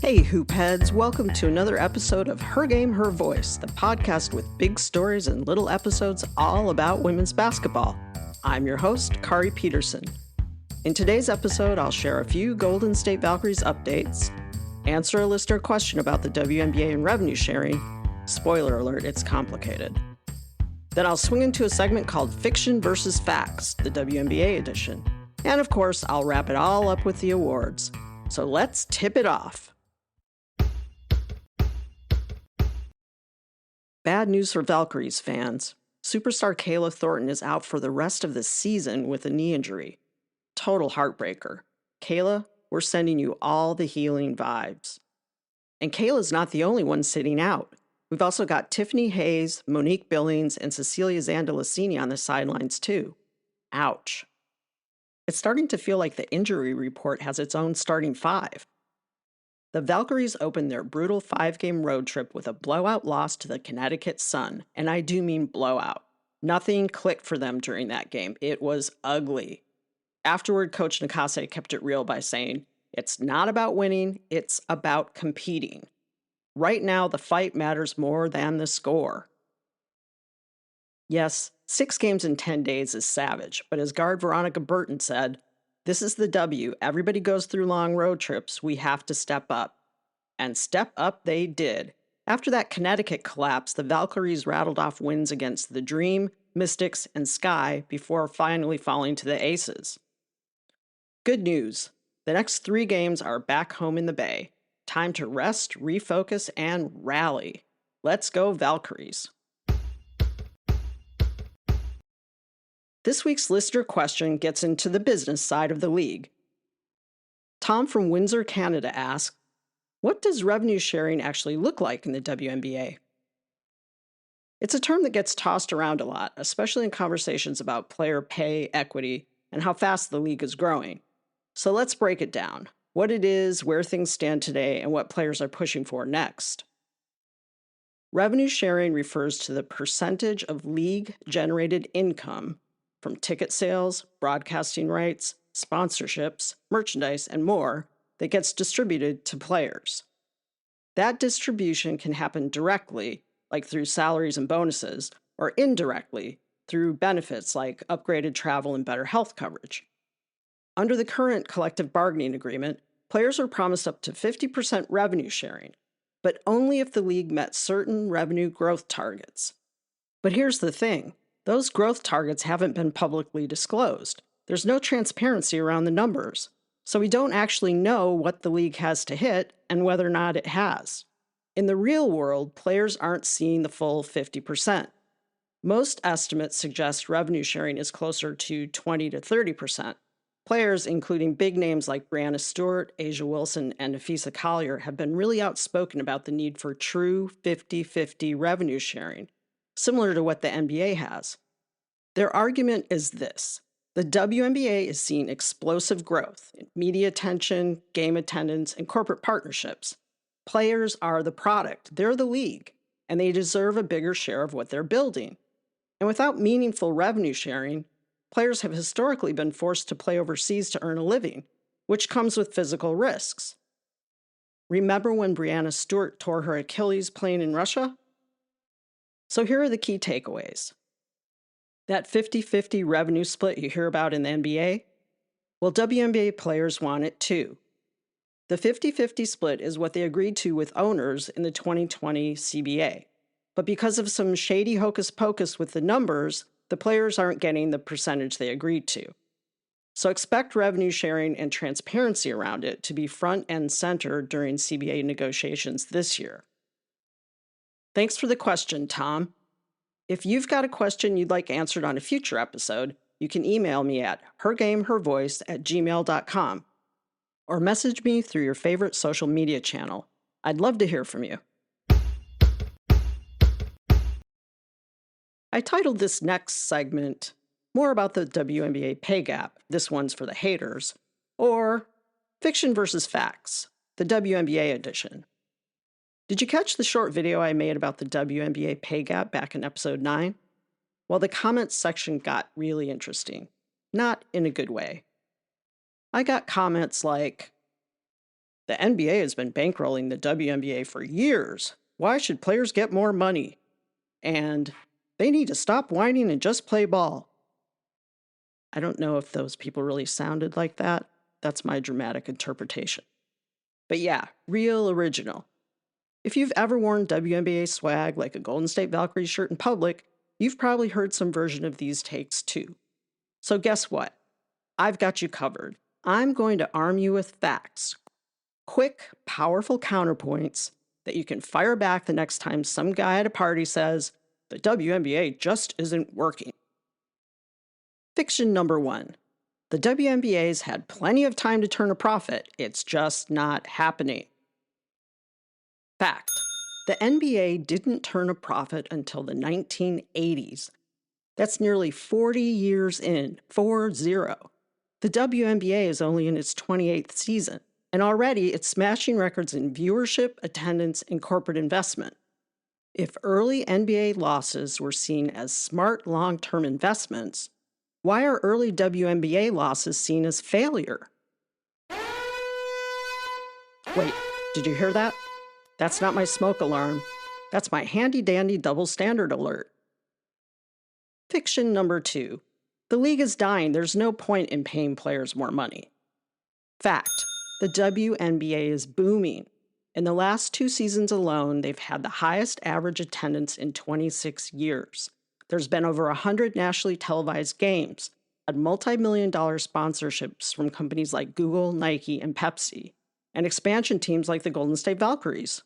Hey, hoop heads, welcome to another episode of Her Game, Her Voice, the podcast with big stories and little episodes all about women's basketball. I'm your host, Kaari Peterson. In today's episode, I'll share a few Golden State Valkyries updates, answer a listener question about the WNBA and revenue sharing. Spoiler alert, it's complicated. Then I'll swing into a segment called Fiction versus Facts, the WNBA edition. And of course, I'll wrap it all up with the awards. So let's tip it off. Bad news for Valkyries fans. Superstar Kayla Thornton is out for the rest of the season with a knee injury. Total heartbreaker. Kayla, we're sending you all the healing vibes. And Kayla's not the only one sitting out. We've also got Tiffany Hayes, Monique Billings, and Cecilia Zandalicini on the sidelines too. Ouch. It's starting to feel like the injury report has its own starting five. The Valkyries opened their brutal 5-game road trip with a blowout loss to the Connecticut Sun, and I do mean blowout. Nothing clicked for them during that game. It was ugly. Afterward, Coach Nakase kept it real by saying, "It's not about winning, it's about competing. Right now, the fight matters more than the score." Yes, 6 games in 10 days is savage, but as guard Veronica Burton said, "This is the W. Everybody goes through long road trips. We have to step up." And step up they did. After that Connecticut collapse, the Valkyries rattled off wins against the Dream, Mystics, and Sky before finally falling to the Aces. Good news. The next 3 games are back home in the Bay. Time to rest, refocus, and rally. Let's go Valkyries. This week's listener question gets into the business side of the league. Tom from Windsor, Canada asks, what does revenue sharing actually look like in the WNBA? It's a term that gets tossed around a lot, especially in conversations about player pay, equity, and how fast the league is growing. So let's break it down. What it is, where things stand today, and what players are pushing for next. Revenue sharing refers to the percentage of league-generated income from ticket sales, broadcasting rights, sponsorships, merchandise, and more that gets distributed to players. That distribution can happen directly, like through salaries and bonuses, or indirectly, through benefits like upgraded travel and better health coverage. Under the current collective bargaining agreement, players are promised up to 50% revenue sharing, but only if the league met certain revenue growth targets. But here's the thing. Those growth targets haven't been publicly disclosed. There's no transparency around the numbers, so we don't actually know what the league has to hit and whether or not it has. In the real world, players aren't seeing the full 50%. Most estimates suggest revenue sharing is closer to 20 to 30%. Players, including big names like Breanna Stewart, Asia Wilson, and Nafisa Collier, have been really outspoken about the need for true 50-50 revenue sharing, similar to what the NBA has. Their argument is this. The WNBA is seeing explosive growth in media attention, game attendance, and corporate partnerships. Players are the product, they're the league, and they deserve a bigger share of what they're building. And without meaningful revenue sharing, players have historically been forced to play overseas to earn a living, which comes with physical risks. Remember when Breanna Stewart tore her Achilles playing in Russia? So here are the key takeaways. That 50-50 revenue split you hear about in the NBA? Well, WNBA players want it too. The 50-50 split is what they agreed to with owners in the 2020 CBA. But because of some shady hocus pocus with the numbers, the players aren't getting the percentage they agreed to. So expect revenue sharing and transparency around it to be front and center during CBA negotiations this year. Thanks for the question, Tom. If you've got a question you'd like answered on a future episode, you can email me at hergamehervoice@gmail.com or message me through your favorite social media channel. I'd love to hear from you. I titled this next segment, More About the WNBA Pay Gap, this one's for the haters, or Fiction versus Facts, the WNBA edition. Did you catch the short video I made about the WNBA pay gap back in episode 9? Well, the comments section got really interesting. Not in a good way. I got comments like, The NBA has been bankrolling the WNBA for years. Why should players get more money? And they need to stop whining and just play ball. I don't know if those people really sounded like that. That's my dramatic interpretation. But yeah, real original. If you've ever worn WNBA swag like a Golden State Valkyries shirt in public, you've probably heard some version of these takes too. So guess what? I've got you covered. I'm going to arm you with facts. Quick, powerful counterpoints that you can fire back the next time some guy at a party says, the WNBA just isn't working. Fiction number 1. The WNBA's had plenty of time to turn a profit. It's just not happening. Fact. The NBA didn't turn a profit until the 1980s. That's nearly 40 years in, 40. The WNBA is only in its 28th season, and already it's smashing records in viewership, attendance, and corporate investment. If early NBA losses were seen as smart long-term investments, why are early WNBA losses seen as failure? Wait, did you hear that? That's not my smoke alarm. That's my handy-dandy double standard alert. Fiction number 2. The league is dying. There's no point in paying players more money. Fact. The WNBA is booming. In the last 2 seasons alone, they've had the highest average attendance in 26 years. There's been over 100 nationally televised games, had multi-million-dollar sponsorships from companies like Google, Nike, and Pepsi, and expansion teams like the Golden State Valkyries.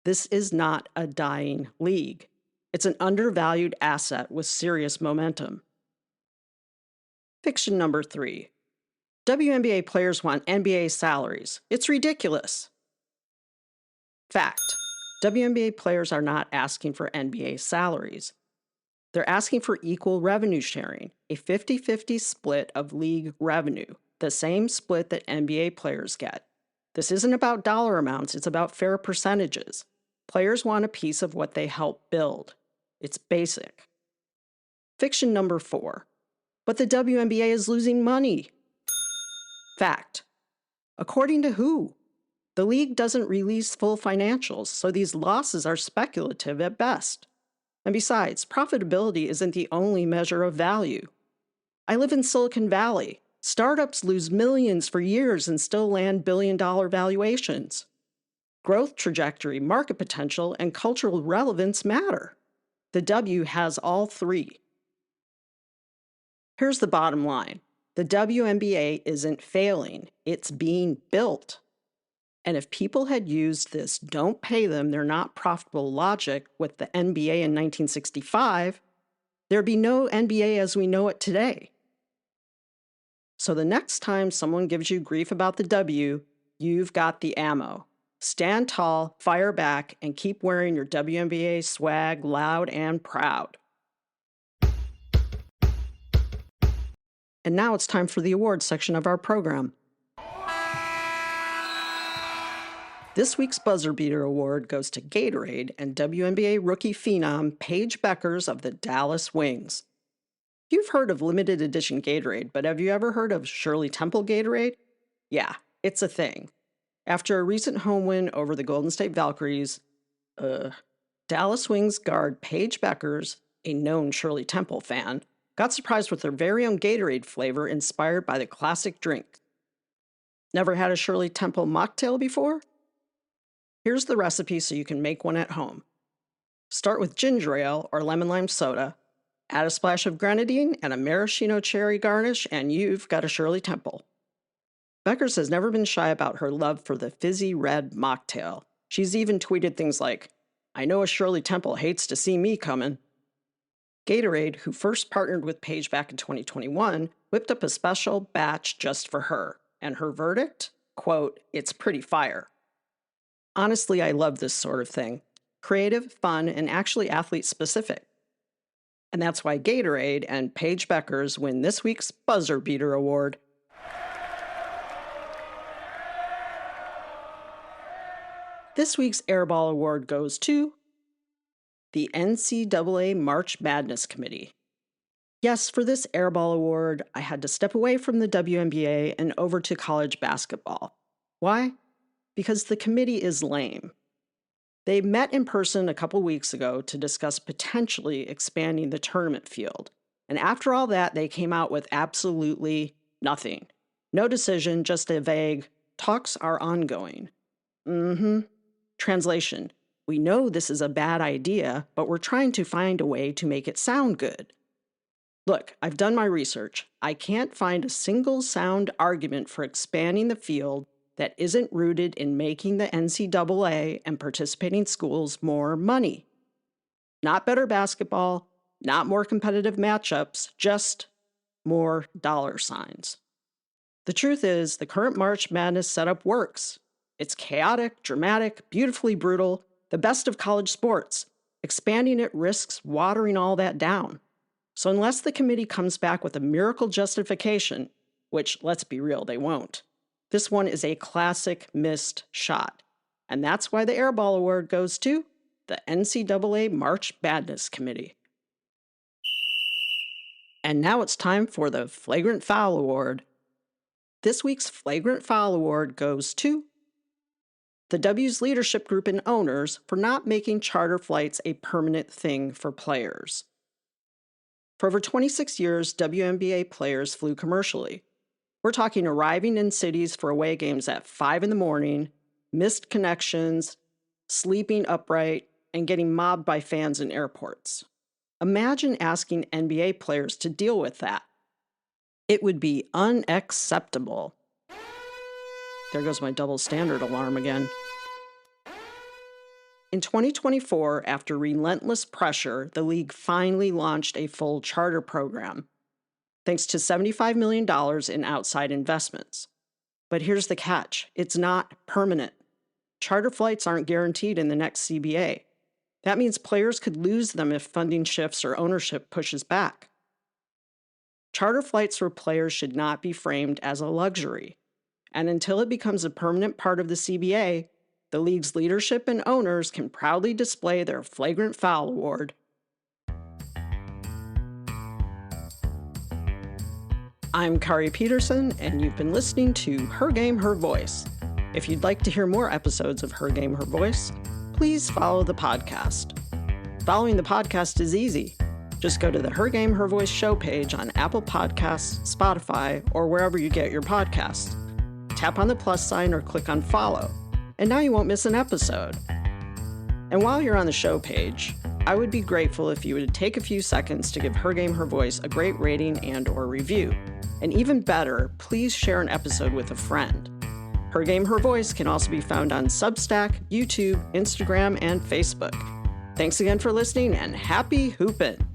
This is not a dying league. It's an undervalued asset with serious momentum. Fiction number 3. WNBA players want NBA salaries. It's ridiculous. Fact. WNBA players are not asking for NBA salaries. They're asking for equal revenue sharing, a 50-50 split of league revenue, the same split that NBA players get. This isn't about dollar amounts, it's about fair percentages. Players want a piece of what they help build. It's basic. Fiction number 4. But the WNBA is losing money. Fact. According to who? The league doesn't release full financials, so these losses are speculative at best. And besides, profitability isn't the only measure of value. I live in Silicon Valley. Startups lose millions for years and still land billion-dollar valuations. Growth trajectory, market potential, and cultural relevance matter. The W has all 3. Here's the bottom line. The WNBA isn't failing. It's being built. And if people had used this don't pay them, they're not profitable logic with the NBA in 1965, there'd be no NBA as we know it today. So the next time someone gives you grief about the W, you've got the ammo. Stand tall, fire back, and keep wearing your WNBA swag loud and proud. And now it's time for the awards section of our program. This week's Buzzer Beater Award goes to Gatorade and WNBA rookie phenom Paige Bueckers of the Dallas Wings. You've heard of limited edition Gatorade, but have you ever heard of Shirley Temple Gatorade? Yeah, it's a thing. After a recent home win over the Golden State Valkyries, Dallas Wings guard Paige Bueckers, a known Shirley Temple fan, got surprised with their very own Gatorade flavor inspired by the classic drink. Never had a Shirley Temple mocktail before? Here's the recipe so you can make one at home. Start with ginger ale or lemon lime soda, add a splash of grenadine and a maraschino cherry garnish, and you've got a Shirley Temple. Bueckers has never been shy about her love for the fizzy red mocktail. She's even tweeted things like, "I know a Shirley Temple hates to see me coming." Gatorade, who first partnered with Paige back in 2021, whipped up a special batch just for her. And her verdict? Quote, "It's pretty fire." Honestly, I love this sort of thing. Creative, fun, and actually athlete-specific. And that's why Gatorade and Paige Bueckers win this week's Buzzer Beater Award. This week's Airball Award goes to the NCAA March Madness Committee. Yes, for this Airball Award, I had to step away from the WNBA and over to college basketball. Why? Because the committee is lame. They met in person a couple weeks ago to discuss potentially expanding the tournament field. And after all that, they came out with absolutely nothing. No decision, just a vague, talks are ongoing. Translation, we know this is a bad idea, but we're trying to find a way to make it sound good. Look, I've done my research. I can't find a single sound argument for expanding the field that isn't rooted in making the NCAA and participating schools more money. Not better basketball, not more competitive matchups, just more dollar signs. The truth is, the current March Madness setup works. It's chaotic, dramatic, beautifully brutal, the best of college sports. Expanding it risks watering all that down. So unless the committee comes back with a miracle justification, which, let's be real, they won't, this one is a classic missed shot. And that's why the Airball Award goes to the NCAA March Madness Committee. And now it's time for the Flagrant Foul Award. This week's Flagrant Foul Award goes to the W's leadership group and owners for not making charter flights a permanent thing for players. For over 26 years, WNBA players flew commercially. We're talking arriving in cities for away games at 5 in the morning, missed connections, sleeping upright, and getting mobbed by fans in airports. Imagine asking NBA players to deal with that. It would be unacceptable. There goes my double standard alarm again. In 2024, after relentless pressure, the league finally launched a full charter program, thanks to $75 million in outside investments. But here's the catch. It's not permanent. Charter flights aren't guaranteed in the next CBA. That means players could lose them if funding shifts or ownership pushes back. Charter flights for players should not be framed as a luxury. And until it becomes a permanent part of the CBA, the league's leadership and owners can proudly display their Flagrant Foul Award. I'm Kaari Peterson, and you've been listening to Her Game, Her Voice. If you'd like to hear more episodes of Her Game, Her Voice, please follow the podcast. Following the podcast is easy. Just go to the Her Game, Her Voice show page on Apple Podcasts, Spotify, or wherever you get your podcasts. Tap on the plus sign or click on follow, and now you won't miss an episode. And while you're on the show page, I would be grateful if you would take a few seconds to give Her Game, Her Voice a great rating and/or review. And even better, please share an episode with a friend. Her Game, Her Voice can also be found on Substack, YouTube, Instagram, and Facebook. Thanks again for listening, and happy hoopin'!